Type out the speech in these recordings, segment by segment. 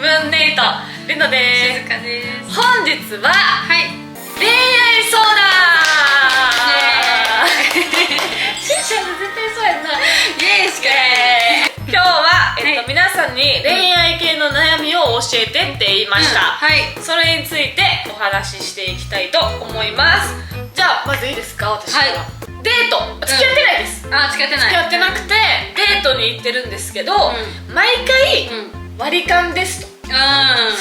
ムーンネイトりのです。静香です。本日は、恋愛相談。しんちゃんも絶対そうやんな。イエーイしか今日は、皆さんに恋愛系の悩みを教えてって言いました、それについてお話ししていきたいと思います。じゃあまずいいですか、私から、デート付き合ってないです、付き合ってない、付き合ってなくてデートに行ってるんですけど、毎回、割り勘ですと、そ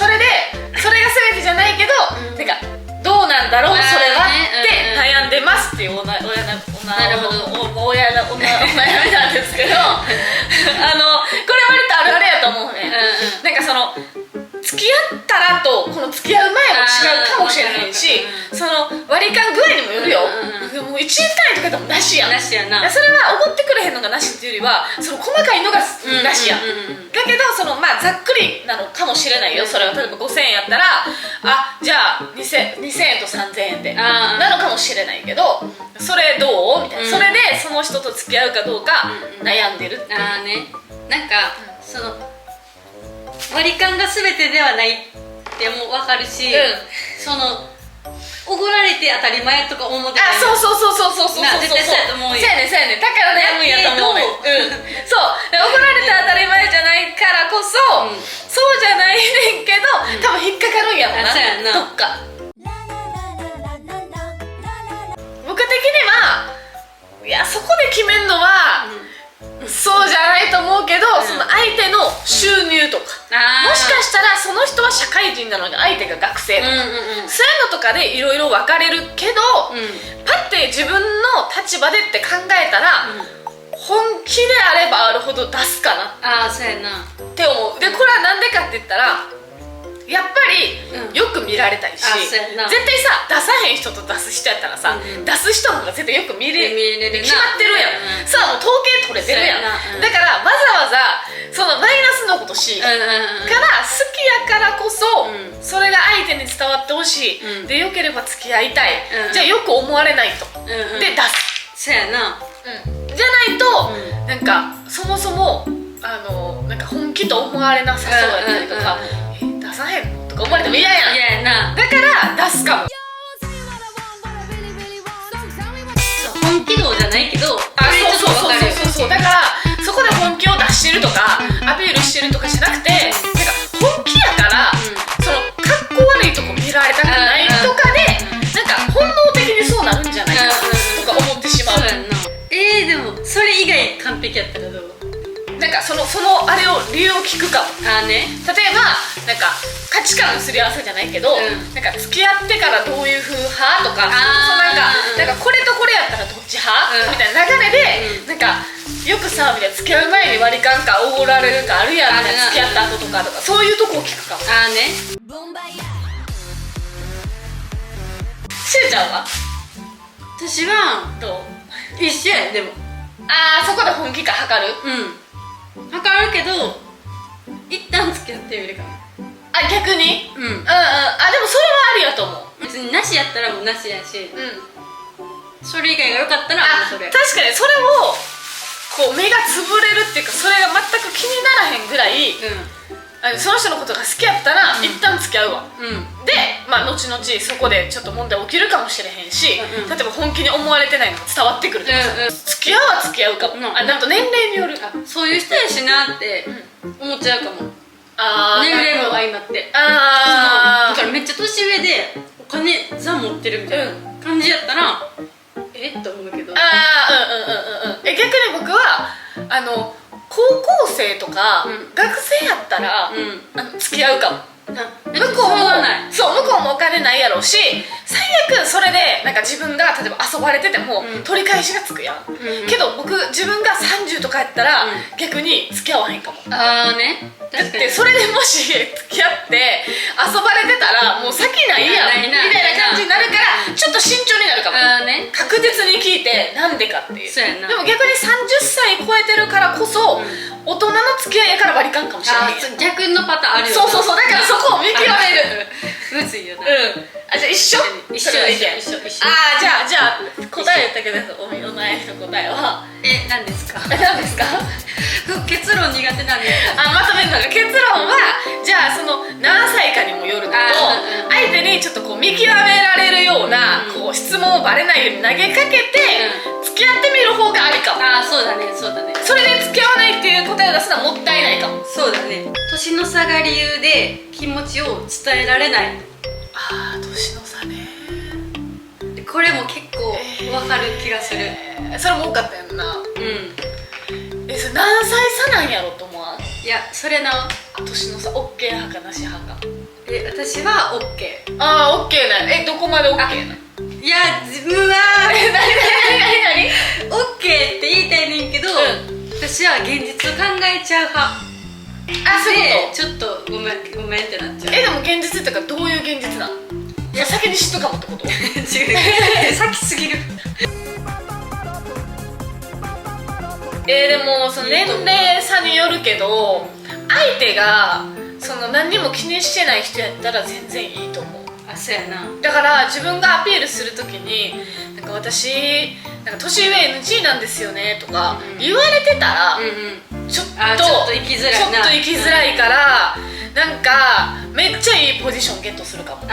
れが全てじゃないけど、なんかどうなんだろうそれはって悩んでますっていうお悩みなんですけどこれ割とあるあるやと思うね。なんかその付き合ったらとこの付き合う前も違うかもしれないし、その割り勘具合にもよるよ。もう1円単位とかでもなしやん。それはおごってくれへんのがなしっていうよりは、その細かいのがなしやん。だけどそのまあざっくりなのかもしれないよ。それは例えば5000円やったら、じゃあ2000円と3000円でなのかもしれないけど、それどうみたいな、それでその人と付き合うかどうか悩んでるっていう。なんかその割り勘が全てではないっても分かるし、そのおごられて当たり前とか思ってたり、そう絶対そうやと思うよ。そうやねだから悩むんやと思うね。そうおごられて当たり前じゃないからこそ、そうじゃないねんけど、多分引っかかるんやろな、どっか。僕的にはいや、そこで決めるのはそうじゃないと思うけど、その相手の収入とか、もしかしたらその人は社会人なのに相手が学生とか、そういうのとかでいろいろ分かれるけど、パッて自分の立場でって考えたら、本気であればあるほど出すかなって思う。でこれはなんでかって言ったら、やっぱりよく見られたいし、絶対さ、出さへん人と出す人やったらさ、出す人の方が絶対よく見れる決まってるやん。さあもう統計取れてるやん。だからわざわざそのマイナスのことしから、好きやからこそそれが相手に伝わってほしい、でよければ付き合いたい、じゃあよく思われないと、で出す。そうやな、じゃないと、なんかそもそもなんか本気と思われなさそうやったりとか、出さへんとか思われても嫌やん。だから出すかも。本気度じゃないけど、そうだからそこで本気を出してるとかアピールしてるとかじゃなくて、なんか本気やから、そのかっこ悪いとこ見られたくないとかで、なんか本能的にそうなるんじゃないかなとか思ってしまう。でもそれ以外完璧やったらどう？なんかそのあれを理由を聞くかも。例えばなんか価値観のすり合わせじゃないけど、なんか付き合ってからどういう風派とか、なんかこれとこれやったらどっち派、みたいな流れで、なんかよくさみたいな、付き合う前に割り勘かおごられるかあるやんみたいな、付き合った後とかそういうとこを聞くかも。しゅうちゃんは？私はどう？一緒や。でもそこで本気か測る？測るけど一旦付き合ってみるかも。逆に？でもそれはありやと思う。別になしやったらもうなしやし、それ以外が良かったらそれ。確かにそれをこう目がつぶれるっていうか、それが全く気にならへんぐらい、その人のことが好きやったら一旦付き合うわ、で後々そこでちょっと問題起きるかもしれへんし、例えば本気に思われてないのが伝わってくるとか、付き合うは付き合うかも。なんと年齢による。そういう人やしなって思っちゃうかも。年齢も相まって、だからめっちゃ年上でお金ザ持ってるみたいな感じやったらって思うけど、逆に僕は高校生とか学生やったら付き合うかも。向こうもお金ないやろうし、最悪それでなんか自分が例えば遊ばれてても取り返しがつくやん。けど自分が30とかやったら逆に付き合わへんかも。だってそれでもし付き合って遊ばれてたらもう先ないやんみたいな感じになるから、ちょっと慎重になるかも。確実に聞いてなんでかっていう。でも逆に30歳超えてるからこそ大人の付き合いやから割り勘かもしれない。逆のパターンあるよ。だからそこを見極める。むずいよな。じゃあ一緒。じゃあ答え言ったけど、お悩みの答えは何ですか？何ですか？結論苦手なんで。まとめるのが、結論はじゃあそのられるような、こう質問をバレないように投げかけて、付き合ってみる方がありかも。ああ、そうだね、そうだね。それで付き合わないっていう答えを出すのはもったいないかも。そうだね。年の差が理由で気持ちを伝えられない。ああ、年の差ね。これも結構わかる気がする。それも多かったやんな。うん。それ何歳差なんやろと思わん？いや、それな。年の差 OK 派かなし派か。私は OK。ああ、OK な。どこまで OK な？いや、自分は何 OK って言いたいねんけど、私は現実を考えちゃう派。あ、そういうこと。ちょっとごめんってなっちゃう。でも現実っていうか、どういう現実なの？いや、先に知っとかもってこと？違う。先すぎる。でもその年齢差によるけど、相手がその何にも気にしてない人やったら全然いいと思う。あ、そうやな。だから自分がアピールするときに、なんか私なんか年上 NG なんですよねとか言われてたら、ちょっと生きづらいな。ちょっと生きづらいから、なんかめっちゃいいポジションゲットするかも。生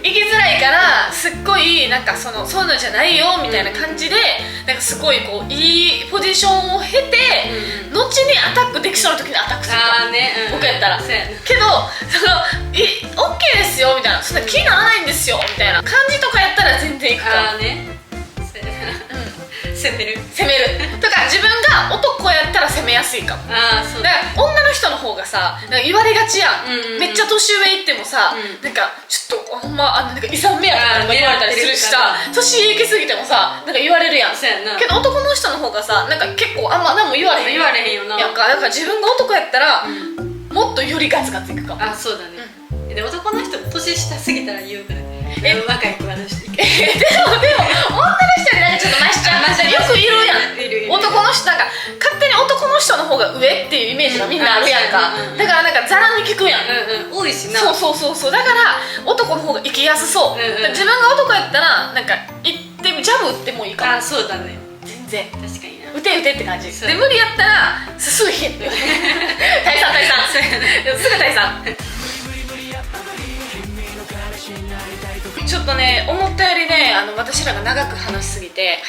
きづらいからすっごいなんかそういうのじゃないよみたいな感じで、なんかすごいこういいポジションを経て、後にアタックできそうな時にアタックするかも。僕やったら。けどOK ですよみたいな、そんな気にならないんですよみたいな感じとかやったら全然いくかも。攻めるとか、自分が男やったら攻めやすいかも。そうだから女の人の方がさ、なんか言われがちやん、めっちゃ年上いってもさ、なんかちょっとほんまなんか遺産目当てとか言われたりするしさ、年いきすぎてもさ、なんか言われるやん。けど男の人の方がさ、なんか結構あんま何も言われへんよな。だから自分が男やったら、もっとよりガツガツいくかも。そうだね。で、男の人年下すぎたら言うから若い子はどうしてでも女の人になんかちょっと増しちゃう。よくいるやん、男の人なんか勝手に男の人の方が上っていうイメージがみんなあるやんか。だからなんかザラに聞くやん。多いしな。そうだから男の方が生きやすそう。自分が男やったらなんかジャブ打ってもいいかも。そうだね。全然確かにな。打てって感じで、無理やったらすぐ引けって退散すぐ退散。ちょっとね、思ったよりね、私らが長く話しすぎて、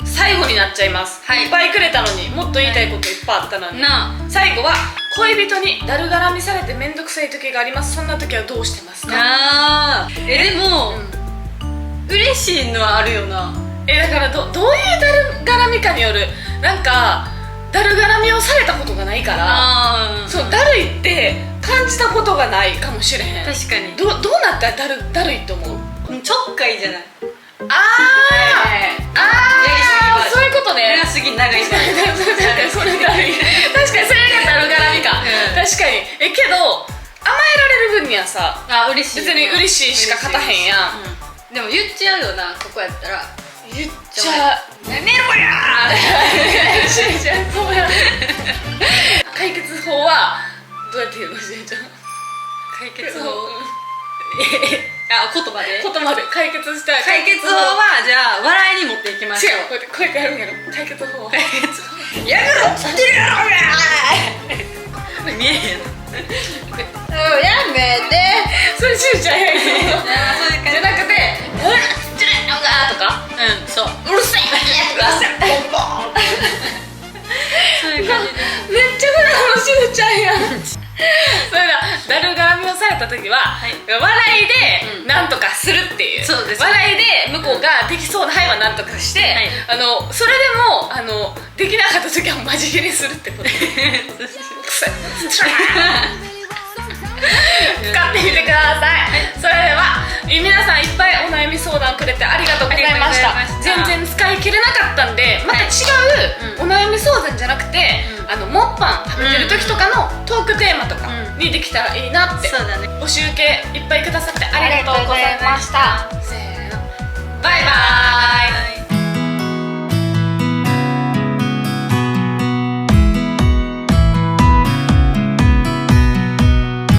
最後になっちゃいます。いっぱいくれたのに、もっと言いたいこといっぱいあったのに。最後は、恋人にだるがらみされて面倒くさい時があります。そんな時はどうしてますか？でも、嬉しいのはあるよな。だからどういうだるがらみかによる。なんかだるがらみをされたことがないから、そうだるいって感じたことがないかもしれへん。確かに。どうなったらだるいと思う？ちょっかいじゃない。そういうことね。長すぎ長いからそれだるい。確かにそれがだるがらみか。確かに。けど甘えられる分にはさ、別に嬉しいしか勝たへんやん。でも言っちゃうよな、ここやったら。言っちゃう。やめろや解決法はどうやって言うの？しえちゃん。解決法言葉で解決したい。解決法はじゃあ笑いに持っていきましょう。こうやってやるんやろ。解決法はやめろっつってるやろ。見えへん。やめて。それしゅうちゃんやん。じゃなくてとか、そう、うるせえとか、そういう感じでめっちゃ普段のしゅうちゃんやん。それだるがらみをされた時は、笑いでなんとかするっていう。笑いで向こうができそうな範囲はなんとかして、それでもできなかった時はマジ切れするってこと。使ってみてください。それでは皆さんいっぱいお悩み相談くれてありがとうございました。全然使い切れなかったんで、また違うお悩み相談じゃなくて、モッパン食べてる時とかのトークテーマとかにできたらいいなって。募集系いっぱいくださってありがとうございました。